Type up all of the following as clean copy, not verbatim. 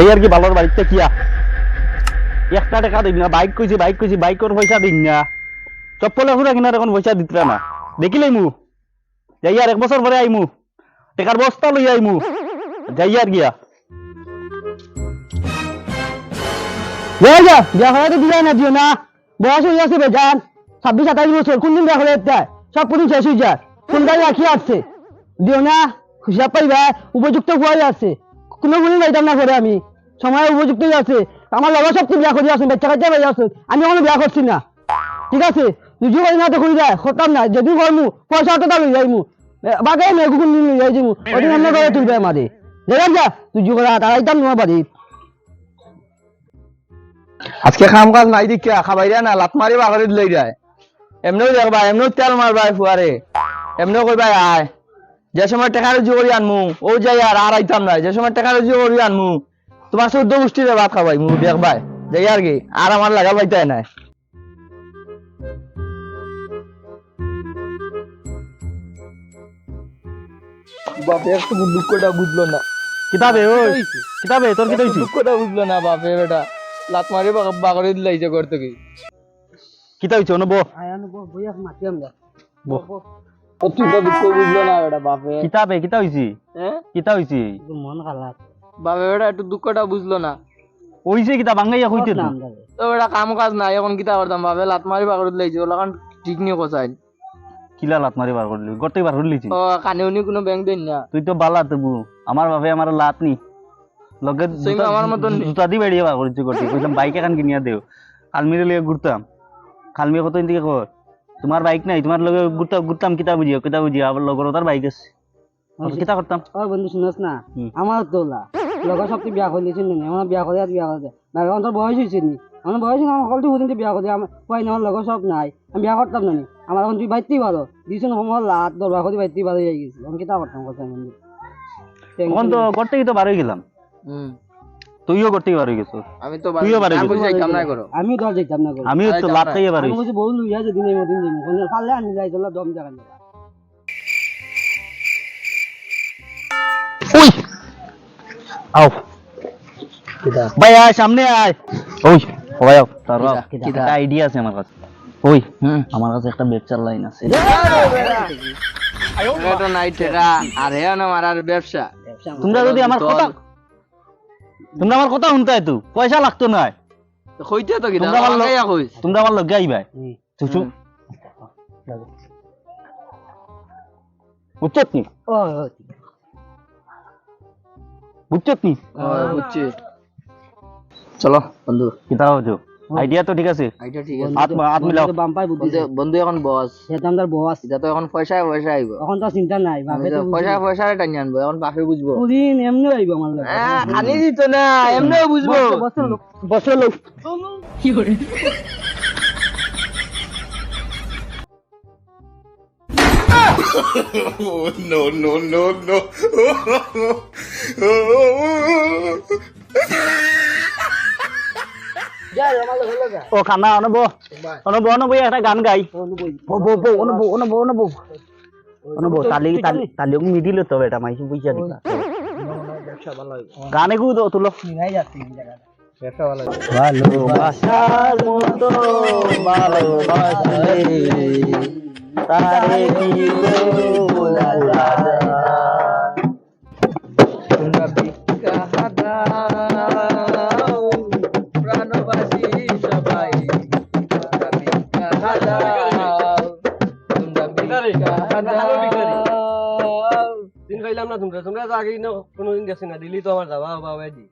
এই আর কি বালর বাড়িতে কিয়া একটা টাকা দিবি না, বাইক কইছি বাইকের পয়সা দিন না, চপ্পলে হুরা কিনার এখন পয়সা দিতে না, দেখিলাই মু যাই আর 1 বছর পরে আইমু, টাকার বস্তা লই আইমু, যাই আর গিয়া বিয়া হয়ে তো দিলাই না, দিও না, বয়স হয়ে যাচ্ছে বেজান, 26-27 বছর, কোন দিন বিয়া হলে সব পুরুষ শেষ হয়ে যায়, কোনটাই রাখি আসছে, দিও না, হিসাব পাইবা উপযুক্ত হয়ে আছে, কোনো গুণই যাইতাম না করে আমি, সময় উপযুক্তই আছে, আমার লগর সব বিয়া করে আসুন, বাচ্চা কাচ্চা বেজে আসুন, আমি এখনো বিয়া করছি না, ঠিক আছে, যদি করি না তো করি যায়, হতাম না, যদি করমু পয়সা তো লই যাইমু, বাগে মেয়ে কুকুর নিয়ে লই যাইমু, ওদিন অন্য করে তুলবে আমাদের, দেখেন যা, তুই করে তারাইতাম তোমার বাড়ি। আজকে কাম কাজ নাই দিকে খাবাইরা না লাত মারি বাগরে লই যায়, এমনিও দেখবা এমনিও তেল মারবাই ফুয়ারে, এমনিও কইবাই আয়, যে সময় টাকা রুজি করি আনমু ও যাই আর আইতাম না, যে সময় টাকা রুজি করি আনমু তোমার 14 গোষ্ঠীরে ভাত খাবাই মু দেখবাই, যাই আর কি আর আমার লাগা পাইতাই নাই। বাপে একটু দুঃখটা বুঝলো না, কিতাবে ওই কিতাবে তোর কি হইছে, দুঃখটা বুঝলো না বাপে, বেটা লাত মারি বাগরে দিলাইছে করতে কি কিতা হইছে অনুব তুই তো দুঃখ বুঝলো না বেটা বাপে, কিতাবে কিতা হইছে, হ্যাঁ কিতা হইছে মন খারাপ বাপে, বেটা একটু দুঃখটা বুঝলো না, ওইছে কিতা বাঙ্গাইয়া কইতে না, তো বেটা কাম কাজ নাই এখন কিতা করতাম বাপে, লাত মারি বাগরে দিলাইছে ওলা কান ঠিক নিয়ে কোসাই, কিলা লাত মারি বার করলি, গটে বার করলিছি ও কানেউনি কোনো ব্যাংক দেন না, তুই তো বালা তবু, আমার বাপে আমার লাত নি লগে সেই আমার মতন জুতা দি বেড়িয়ে বার করছি গটে, কইলাম বাইক এখন কিনিয়া দেও, কালমিরে লিয়ে ঘুরতাম, কালমি কত দিকে কর তোমার বাইক নাই, তোমার লগে ঘুরতাম কিতা বুঝিও আবার লগর তার বাইক আছে, কিতা করতাম। ও বন্ধু শুনছ না, আমার তোলা লগর সব বিয়া করে দিয়েছেন না, আমার বিয়া করে বিয়া করে না, অন্তর বয়স হয়েছে নি, আমার বয়স না, আমার হলটি বুঝিতে বিয়া করে আমার কয় না, আমার লগর সব নাই, আমি বিয়া করতাম না, আমার এখন তুই বাইতেই ভালো দিয়েছেন, আমার লাত দরবার করে বাইতেই ভালো হয়ে গেছি, আমি কিতা করতাম কথা বন্ধু, তখন তো করতে তো বার হয়ে গেলাম, তুইও করতে বার হয়ে গেছো, আমি তো তুইও বার হয়ে গেছো, আমিও দর যাইতাম না, আমিও তো লাত খাইয়ে বার আমি হইছি, বলছি বহু লুইয়া যদি নেই মদিন দিন পারলে আমি যাই তোলা দম জায়গা নেই। ওই আও ভাই আয় সামনে আয়, ওই ভাই আও তার একটা আইডিয়া আছে আমার কাছে, ওই আমার কাছে একটা ব্যবসার লাইন আছে, এটা নাই টাকা আর হে না মারার ব্যবসা, তোমরা যদি আমার কথা শুনতে তো পয়সা লাগতো না, কইতে তো কি তোমরা আমার লগে আইবা, বুঝছত নি বুঝছত নি, বুঝছি, চলো বন্ধু কিতা হচ্ছে আইডিয়া তো ঠিক আছে, আইডিয়া ঠিক আছে, হাত মিলাও বাম্পাই বুদ্ধি বন্ধু এখন বস, সেটা আমার বস, এটা তো এখন পয়সা আইব, এখন তো চিন্তা নাই, বাপে তো পয়সা টানি আনবো, এখন বাপে বুঝবো, পুদিন এমনি আইব আমার লগে, আনি দিত না এমনিও বুঝবো, বসে লোক কি করে Oh, no, no, no, no. ও খানা অনব একটা গান গাই, অনব তালি মিডিলে তো এটা মাইছি বুঝা দিবা, গানে গু তুলো ভালোবাসার মতো ভালোবাসলে তারে কি বলা যায়, তোমরা ভিক্ষা দাও প্রাণবাসী সবাই, তোমরা ভিক্ষা দাও, তোমরা ভিক্ষা দাও, দিন খাইলাম না, তোমরা তো আগেই না কোনোদিন গেছি না, দিল্লি তো আমার যাবা বাবা দি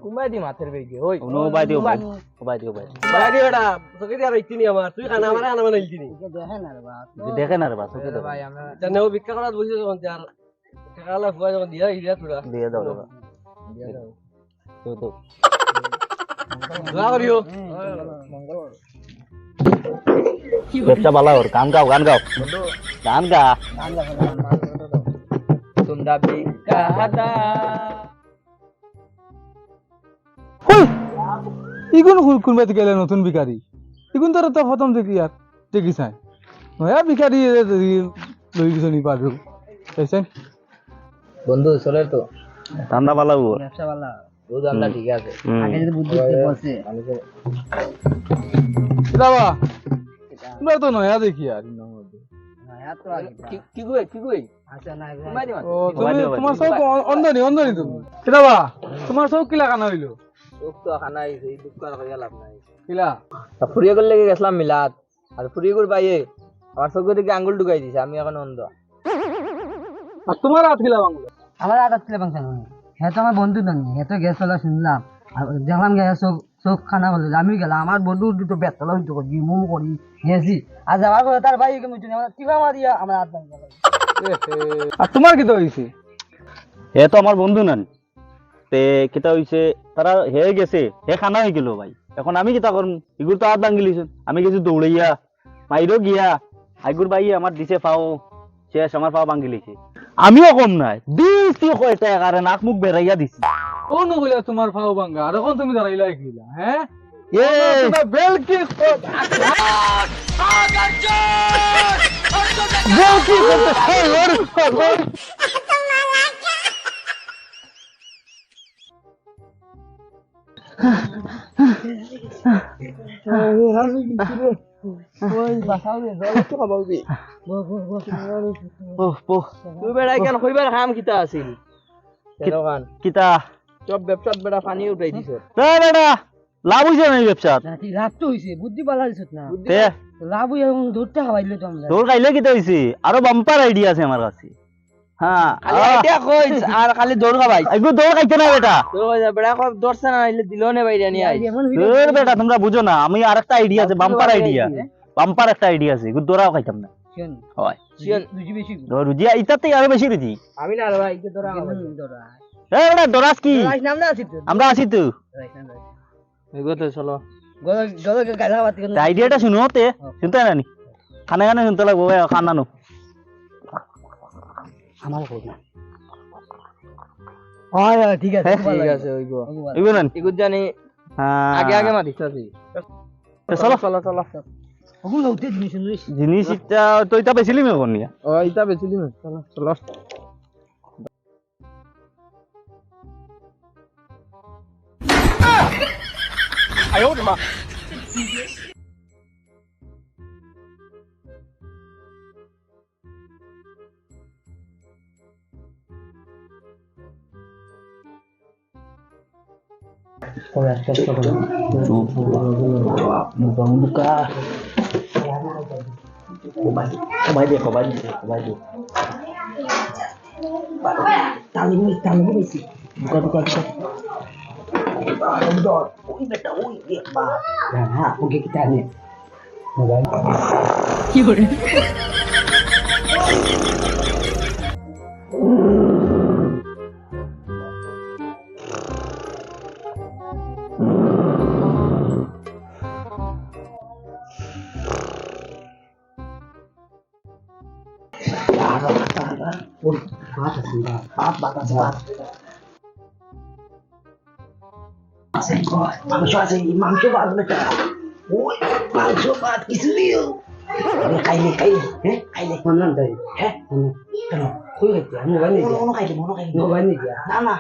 কুমাই দি মাথের বেগে, ওই নো বাই দিও বাই বাইরে বেটা তোকে দিয়ে আর ইতিনি আমার, তুই খানা আমার খানা বানাই দিনি, দেখে না রে বাস ভাই আমরা জানেও ভিক্ষা করা বসে যখন যার টাকা ফুয়া যখন দিয়া ইয়া তোরা দিয়ে দাও তো দোয়া করিও, ব্যবসা ভালো ওর, গান গাও গান গা, তোমরা ভিক্ষা দাও, ইগুন কোনবাই গেলে নতুন ভিখারি, ইগুন তো প্রথম দেখি আর দেখি চাই ভিখারি লই গেছে নি পারো, বন্ধু চলে তো ঠান্ডা পালা ও ব্যবসা ভালো বুঝ আল্লাহ ঠিক আছে আগে যদি বুদ্ধি বলছে বাবা তোমরা তো নয়া দেখি আর ইনার মধ্যে এত আগে কি কই আচ্ছা না ও তুমি তোমার সব অন্ধনি তুমি বাবা তোমার সব কিলা কানা হইলো চোখ তো খানা আইছে এই দুঃখ আর কইয়া লাভ নাই কিলা ফুরিয়ে করলে গেছিলাম মিলাদ আর ফুরিয়ে করে বাইয়ে আমার চোখে দিকে আঙ্গুল ঢুকাই দিছে আমি এখন অন্ধ আর তোমার হাত কিলা বাংলা আমার আদাত ছিল বাংলা হ্যাঁ তো আমার বন্ধু জানি হ্যাঁ তো গেছিল শুনলাম আর দেখলাম গেছে চোখ খানা বলে আমি গেলাম আমার বন্ধু দুটো বেতলা হইতো জিমু করি গেছি আর যাওয়ার পরে তার ভাই কিবা মারিয়া আমার হাত ভাঙ গেল আর তোমার কি তো হইছে হে তো আমার বন্ধু নান তে কিতা হইছে তারা হে গেছে হে খানা হয়ে গেল ভাই এখন আমি কিতা করম ইগুর তো হাত ভাঙিলিছেন আমি গেছি দৌড়াইয়া মাইরো গিয়া আইগুর ভাই আমার দিছে পাও শেষ আমার পাও ভাঙিলিছে আমিও কম নাই দিছি কয়টা একারে নাক মুখ বেরাইয়া দিছি ও নগিলা তোমার ফাও ভাঙ্গা আর এখন তুমি দাঁড়াইলা কিলা হ্যাঁ এ বেল কি তুই বেড়া কেন কইবার কাম কিতা আছিল কেন কিতা সব ব্যবসাত বেড়া পানি উঠাই দিছ বেটা লাভ হইছে না এই ব্যবসা লাভ তো হয়েছে বুদ্ধি পালা দিছত না তে লাভ হয়ে ধরতে খাওয়াইলো তো আমরা তোর কাইলে কিতা হইছে আরো বাম্পার আইডিয়া আছে আমার কাছে হ্যাঁ খালি আইডিয়া কইছ আর খালি দৌড় খাবাই আইগো দৌড় খাইতে না বেটা তোর কইছ বেড়া কই দর্শন না আইলে দিলো না বাইরে নিয়ে আই এমন তোর বেটা তোমরা বুঝো না আমি আরেকটা আইডিয়া আছে বাম্পার আইডিয়া বাম্পার একটা আইডিয়া আছে এগুলো দৌড়াও খাইতাম না শুন হয় শিয়ন দুজি বেশি রুজি ইতাতে আরো বেশি রুজি আমি না রে ভাই কে তোরা দরা এ বেটা ডরাস কি নাম না আছে তো আমরা আছি তো এগোতে চলো গলা গলা গালা বাতি করে আইডিয়াটা শুনো তে শুনতে না নি খানা খানা শুনতে লাগবো খানা নো আমার কই না হয় ঠিক আছে ঠিক আছে ওইগো এগুলো না এগুত জানি আগে আগে মারিছ তুই চলো চলো চলো ওগুলো উঠে জিনিস নিস জিনিসটা তো এটা বেছিলি মে কোন নিয়া ও ইটা বেচিলি না চলো চলো মাংস আছে মাংস ভাত বেটা ওই মাংস ভাত কিছু দিও খাইলে হ্যাঁ খাইলে মন দাই হ্যাঁ কেন কই গেছে আমি মোবাইল নিয়ে অন্য খাইলে মোবাইল নিয়ে না না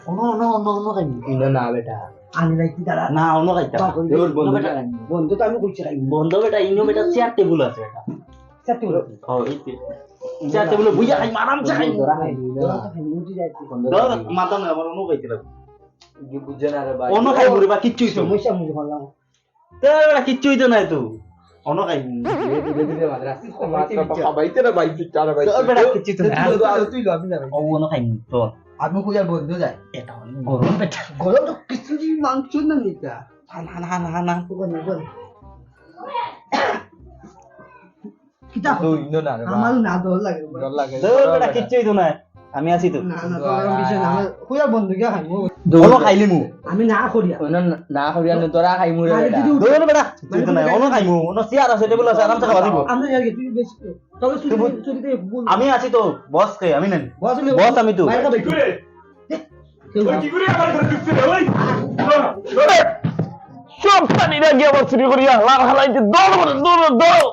অন্য খাইলে না বেটা আমি লাইছি দাঁড়া না অন্য খাইতা বন্ধু তো আমি কইছি খাইব বন্ধ বেটা ইনো বেটা চেয়ার টেবিল আছে বেটা সত্যি বলো ও এইতে চেয়ার টেবিল বুইয়া খাই আরাম চে খাই দাও মাথা না আমার অন্য খাইতে লাগবে কি বুঝছ না রে ভাই অন্য খাই বুড়ি বা কিচ্ছুই তো সমস্যা মুঝে বললাম তে বেটা কিচ্ছুই তো নাই তো অন্য খাই ধীরে ধীরে মাদ্রাস খাবাইতে না ভাই চার ভাই বেটা কিচ্ছুই তো নাই তুই লো আমি না ও অন্য খাই তো আমি কইয়ার বন্ধু যায় এটা গরম বেটা গরম তো কিছু দি মাংস না নিতা না তো বল কিতা তুই না রে আমার না দল লাগে ডর লাগে তো বেটা কিচ্ছুই তো নাই আমি আছি তো না তোর বিষয় না আমার কইয়ার বন্ধু কে খাইব অন্য খাইলি মু আমি না করিয়া না করিয়া তোরা খাই মুরে বেটা দৌড় বেটা কিচ্ছুই তো নাই অন্য খাইমু অন্য চেয়ার আছে টেবিল আছে আরাম চে খাওয়া দিব আমরা যাই তুই বেশি তবে ছুটিতে বল আমি আছি তো বস কে আমি নেন বসলে বস আমি তো বাইরে বাইরে সব পানি না গিয়ে আবার চুরি করিয়া লাল হালাইতে দৌড় দৌড় দৌড়